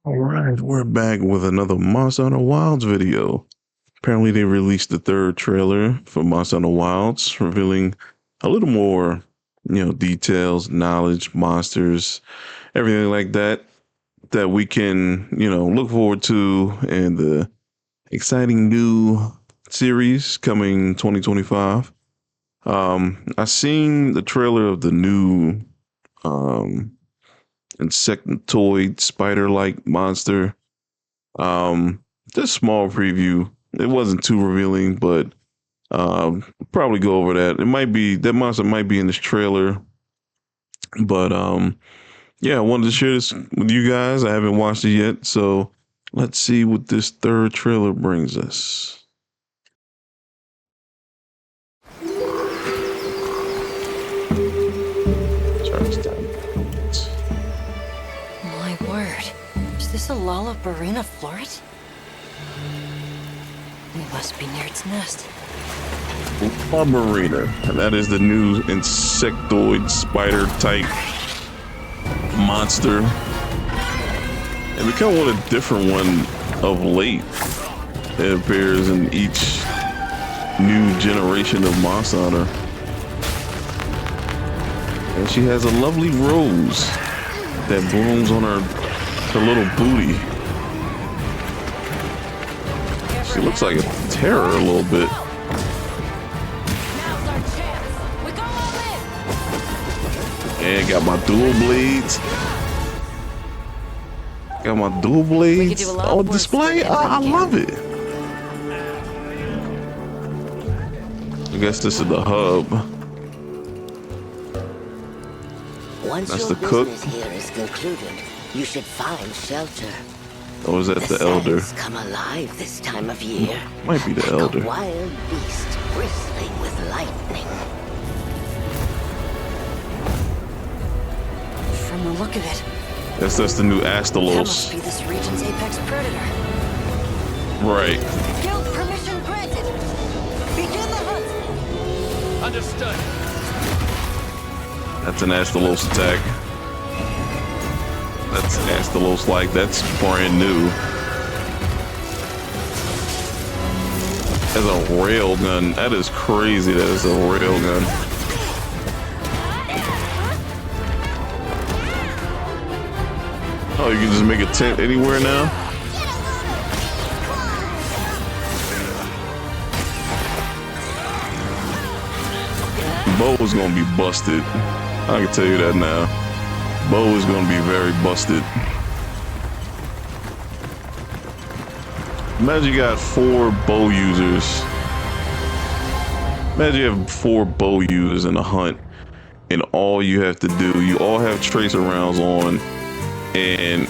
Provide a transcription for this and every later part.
All right, we're back with another Monster Hunter Wilds video. Apparently, they released the third trailer for Monster Hunter Wilds, revealing a little more, details, knowledge, monsters, everything like that that we can, look forward to in the exciting new series coming 2025. I seen the trailer of the new um insectoid spider-like monster. Just small preview. It wasn't too revealing, but probably go over that. It might be that monster might be in this trailer, but yeah, I wanted to share this with you guys. I haven't watched it yet, so let's see what this third trailer brings us. My word, is this a Lollabarina floret? We must be near its nest. Lollabarina, and that is the new insectoid spider type monster, and we kind of want a different one of late. It appears in each new generation of Monster Hunter, and she has a lovely rose that blooms on her little booty. She looks like a terror a little bit. And got my dual blades. Got my dual blades on display. Oh, I love it. I guess this is the hub. Once that's your the cook. business here is concluded, you should find shelter. Or is that the elder? Sands come alive this time of year. Might be the like elder. A wild beast bristling with lightning. From the look of it, That's the new that must Astalos. be this region's apex predator. Right. Guild permission granted. Begin the hunt. Understood. That's an Astalos attack. That's Astalos like. That's brand new. As a railgun. That is crazy. That is a railgun. Oh, you can just make a tent anywhere now? Bo is gonna be busted. I can tell you that now. Bo is gonna be very busted. Imagine you got 4 bow users. Imagine you have 4 bow users in a hunt, and all you have to do, you all have tracer rounds on, and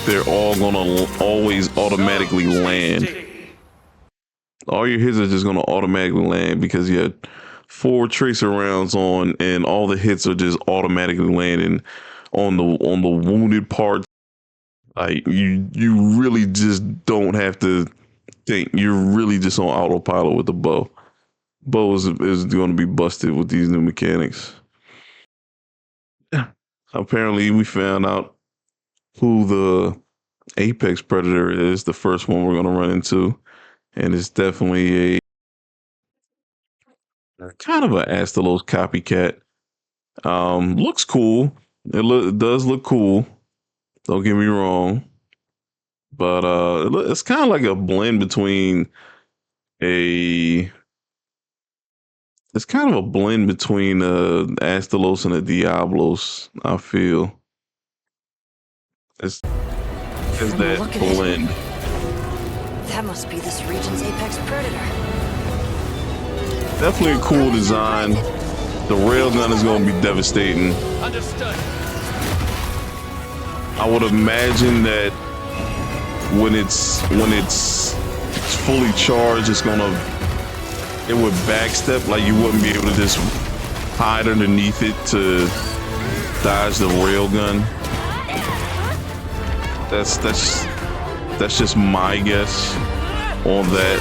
they're all gonna always automatically land. All your hits are just gonna automatically land because you had 4 tracer rounds on, and all the hits are just automatically landing on the wounded parts. Like you really just don't have to think. You're really just on autopilot with the bow. Bow is going to be busted with these new mechanics. Apparently, we found out who the apex predator is. The first one we're going to run into, and it's definitely a kind of an Astalos copycat. Looks cool. It does look cool. Don't get me wrong, but it's kind of like a blend between a. It's kind of a blend between Astalos and a Diablos. I feel it's that blend. That must be this region's apex predator. Definitely a cool design. The railgun is going to be devastating. Understood. I would imagine that when it's fully charged, it would backstep. Like you wouldn't be able to just hide underneath it to dodge the railgun. That's just my guess on that.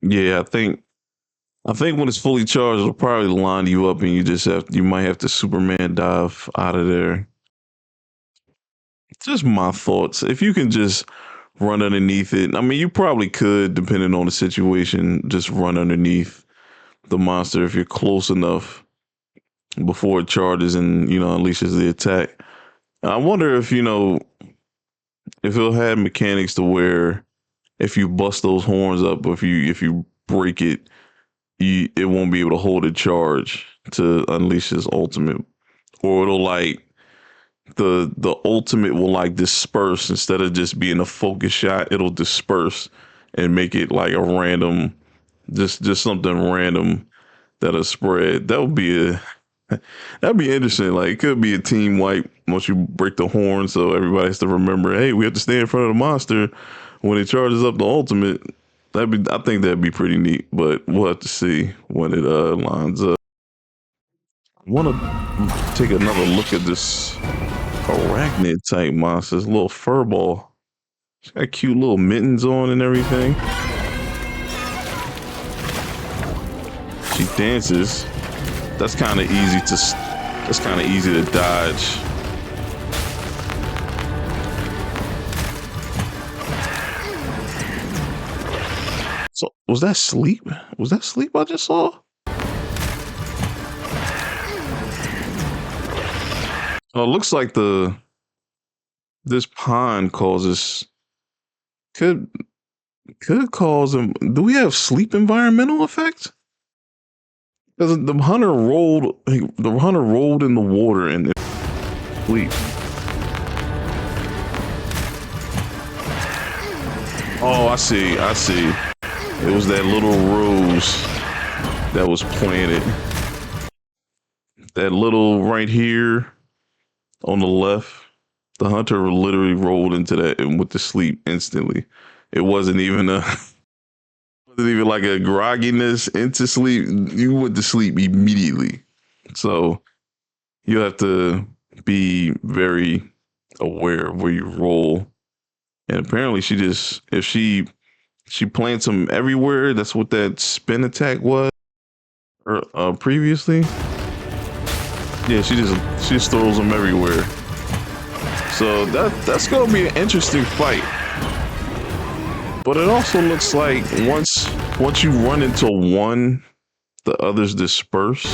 Yeah, I think when it's fully charged, it'll probably line you up, and you might have to Superman dive out of there. just my thoughts. If you can just run underneath it, I mean, you probably could, depending on the situation, just run underneath the monster if you're close enough before it charges and unleashes the attack. I wonder if if it'll have mechanics to where if you bust those horns up, or if you break it, it won't be able to hold a charge to unleash his ultimate, or it'll like the ultimate will like disperse instead of just being a focus shot. It'll disperse and make it like a random, just something random that'll spread. That would be a that'd be interesting. Like it could be a team wipe once you break the horn, so everybody has to remember, hey, we have to stay in front of the monster when it charges up the ultimate. I think that'd be pretty neat, but we'll have to see when it lines up. I want to take another look at this arachnid type monster, this little furball. It's got cute little mittens on and everything. She dances. That's kind of easy to dodge. So was that sleep? Was that sleep I just saw? Oh, it looks like this pond could cause them. Do we have sleep environmental effects? Because the hunter rolled in the water and sleep. Oh, I see. It was that little rose that was planted. That little right here on the left. The hunter literally rolled into that and went to sleep instantly. It wasn't even like a grogginess into sleep. You went to sleep immediately. So you have to be very aware of where you roll. And apparently if she plants them everywhere. That's what that spin attack was previously. Yeah, she just throws them everywhere. So that's gonna be an interesting fight. But it also looks like once you run into one, the others disperse.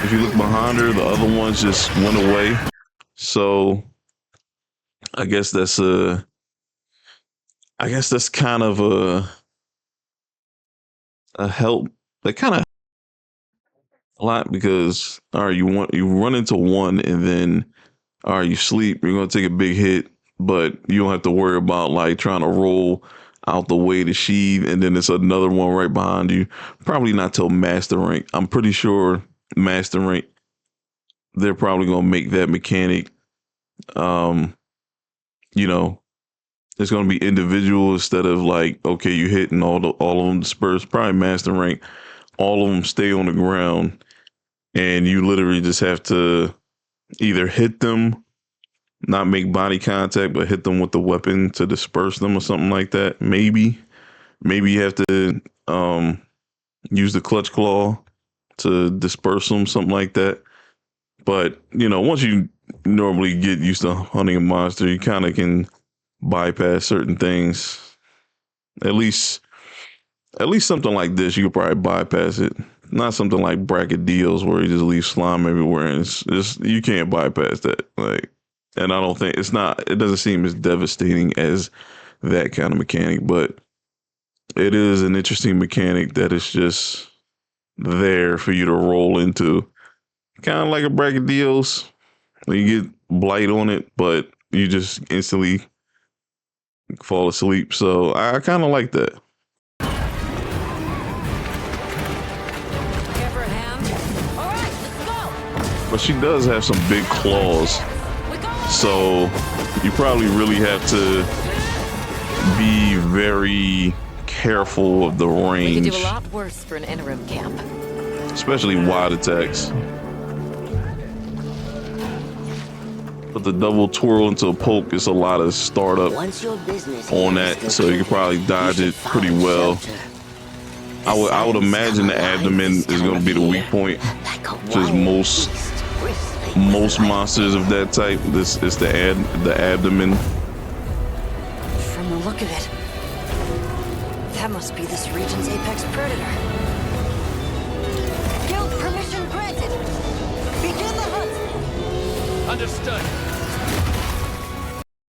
If you look behind her, the other ones just went away. So I guess that's kind of a help. That kind of a lot because all right, you run into one and then all right, you sleep, you're gonna take a big hit, but you don't have to worry about like trying to roll out the way to sheath, and then it's another one right behind you. Probably not till master rank. I'm pretty sure master rank, they're probably gonna make that mechanic. You know, it's gonna be individual instead of like, okay, you hit and all of them disperse. Probably master rank, all of them stay on the ground, and you literally just have to either hit them, not make body contact, but hit them with the weapon to disperse them or something like that. Maybe you have to use the clutch claw to disperse them, something like that. But once you normally get used to hunting a monster, you kind of can bypass certain things. At least something like this, you could probably bypass it. Not something like bracket deals where you just leave slime everywhere, and it's just you can't bypass that. Like, and I don't think it doesn't seem as devastating as that kind of mechanic, but it is an interesting mechanic that is just there for you to roll into. Kind of like a bracket deals. You get blight on it, but you just instantly fall asleep. So I kind of like that. Everhand. All right, let's go. But she does have some big claws. So you probably really have to be very careful of the range. We could do a lot worse for an interim camp. Especially wide attacks. But the double twirl into a poke is a lot of startup on that, so you can probably dodge it pretty well. I would imagine the abdomen is going to be the weak point, which is most monsters of that type. This is the abdomen. From the look of it, that must be this region's apex predator. Guild permission granted. Begin the hunt. Understood.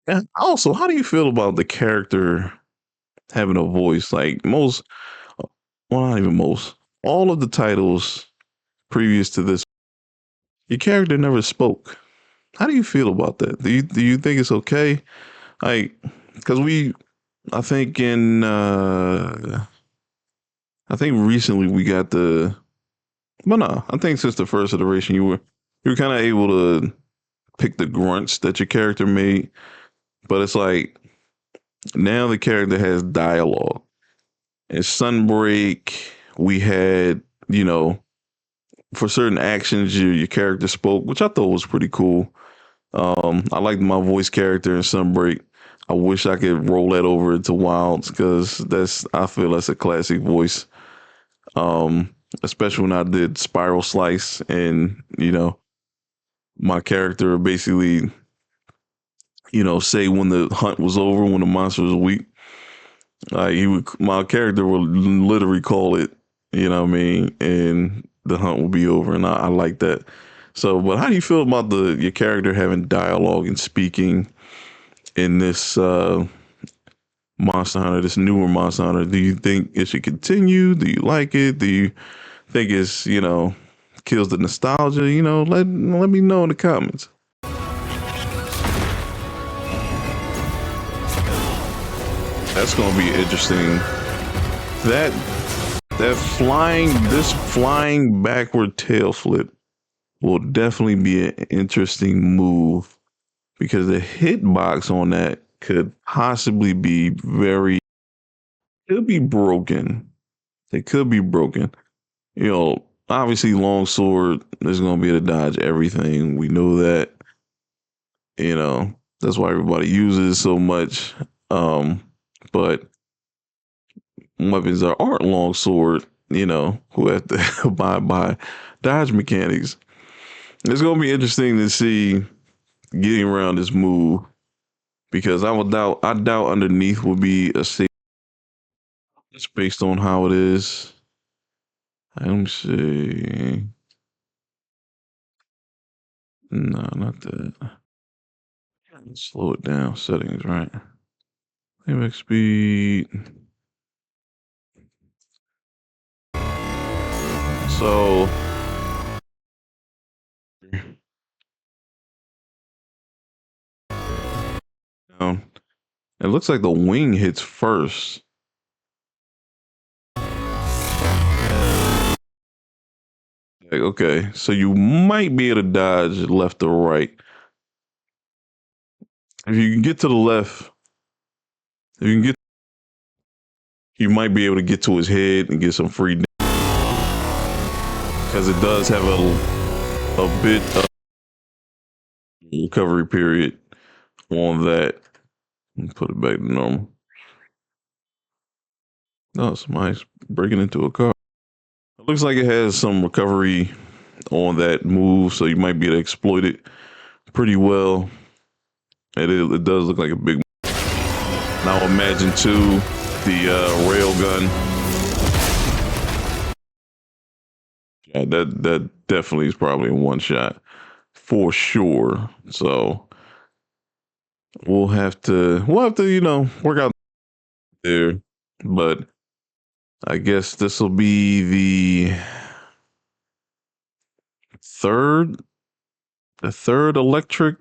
And also, how do you feel about the character having a voice? Like most, well, not even most, all of the titles previous to this, your character never spoke. How do you feel about that? Do you think it's okay? Like, because I think I think recently we got well, no, I think since the first iteration you were kind of able to pick the grunts that your character made, but it's like now the character has dialogue. In Sunbreak, we had, for certain actions, your character spoke, which I thought was pretty cool. I liked my voice character in Sunbreak. I wish I could roll that over into Wilds because I feel that's a classic voice. Especially when I did Spiral Slice and, my character basically, say when the hunt was over, when the monster was weak. My character would literally call it, you know what I mean, and the hunt will be over, and I like that. So, but how do you feel about your character having dialogue and speaking in this Monster Hunter, this newer Monster Hunter? Do you think it should continue? Do you like it? Do you think it's kills the nostalgia? Let me know in the comments. That's gonna be interesting. That flying backward tail flip will definitely be an interesting move because the hitbox on that could possibly be could be broken. It could be broken. Obviously Longsword is gonna be able to dodge everything. We know that. That's why everybody uses it so much. But weapons that aren't Longsword, who have to abide by dodge mechanics. It's gonna be interesting to see getting around this move because I doubt underneath will be a safe. It's based on how it is. Let me see. No, not that. Slow it down. Settings, right? Playback speed. So it looks like the wing hits first. Like, okay, so you might be able to dodge left or right. If you can get to the left, if you can get, you might be able to get to his head and get some free because it does have a bit of recovery period on that. Put it back to normal. No, somebody's breaking into a car. It looks like it has some recovery on that move, so you might be able to exploit it pretty well. It does look like a big. Now imagine too the railgun. Yeah, that definitely is probably a one shot for sure. So we'll have to work out there, but I guess this will be the third electric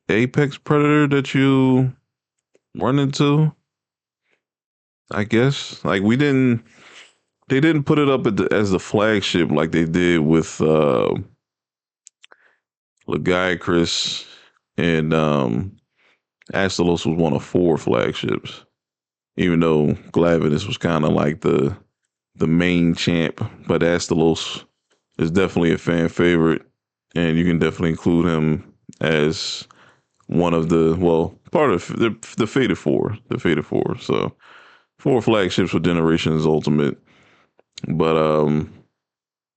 apex predator that you run into. I guess like they didn't put it up as the flagship like they did with Legiacris and Astalos was one of 4 flagships. Even though Glavenus was kind of like the main champ, but Astalos is definitely a fan favorite, and you can definitely include him as one of part of the Fated Four, So 4 flagships for Generations Ultimate, but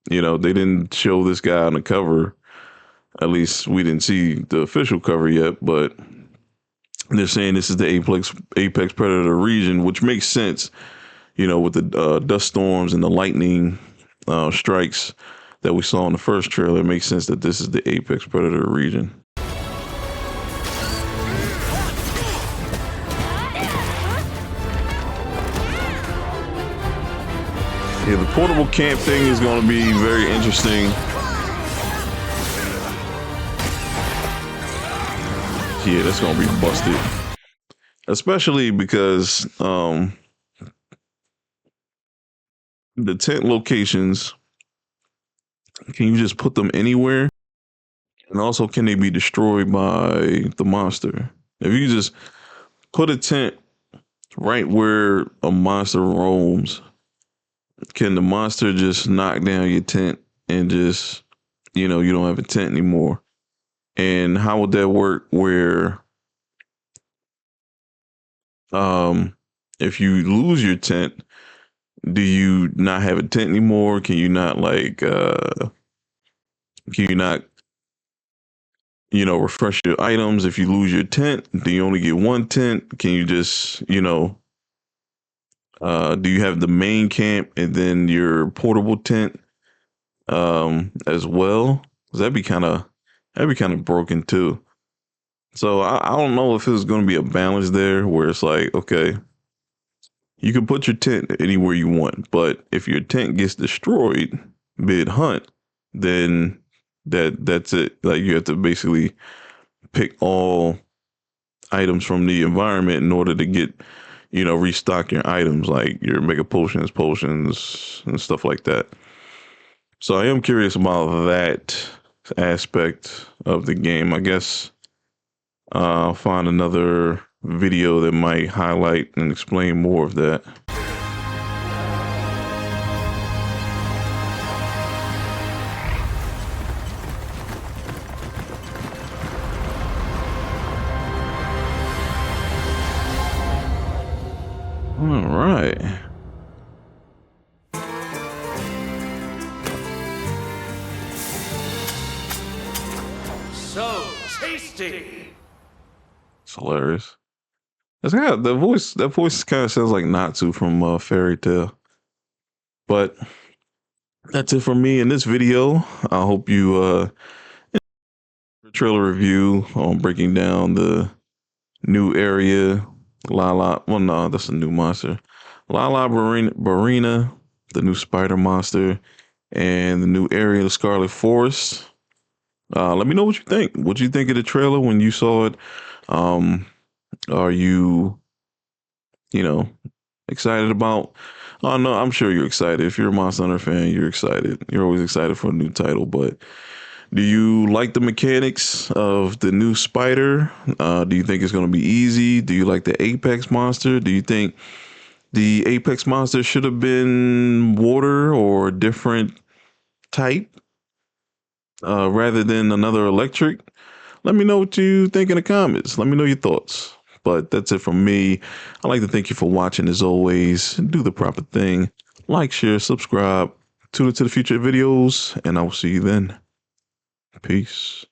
You know, they didn't show this guy on the cover. At least we didn't see the official cover yet, but they're saying this is the apex predator region, which makes sense. You know, with the dust storms and the lightning strikes that we saw in the first trailer, it makes sense that this is the apex predator region. Yeah, the portable camp thing is going to be very interesting. Yeah, that's going to be busted. Especially because the tent locations, can you just put them anywhere? And also, can they be destroyed by the monster? If you just put a tent right where a monster roams, can the monster just knock down your tent and just, you know, you don't have a tent anymore? And how would that work where if you lose your tent, do you not have a tent anymore? Can you not you know, refresh your items if you lose your tent? Do you only get one tent? Can you just, you know, do you have the main camp and then your portable tent as well? 'Cause that'd be kind of broken too. So I don't know if there's going to be a balance there where it's like, okay, you can put your tent anywhere you want, but if your tent gets destroyed mid hunt, then that's it. Like you have to basically pick all items from the environment in order to get, you know, restock your items like your mega potions, and stuff like that. So I am curious about that aspect of the game. I guess I'll find another video that might highlight and explain more of that. All right. So tasty. It's hilarious. That's kind of the voice. That voice kind of sounds like Natsu from Fairy Tale. But that's it from me in this video. I hope you trailer review on breaking down the new area. Lala. Well, no, that's a new monster. Lala Barina, the new spider monster, and the new area, the Scarlet Forest. Let me know what you think. What you think of the trailer when you saw it? Are you, you know, excited about? Oh no, I'm sure you're excited. If you're a Monster Hunter fan, you're excited. You're always excited for a new title. But do you like the mechanics of the new spider? Do you think it's going to be easy? Do you like the Apex monster? Do you think the Apex monster should have been water or a different type rather than another electric? Let me know what you think in the comments. Let me know your thoughts. But that's it from me. I'd like to thank you for watching as always. Do the proper thing. Like, share, subscribe. Tune into the future videos, and I will see you then. Peace.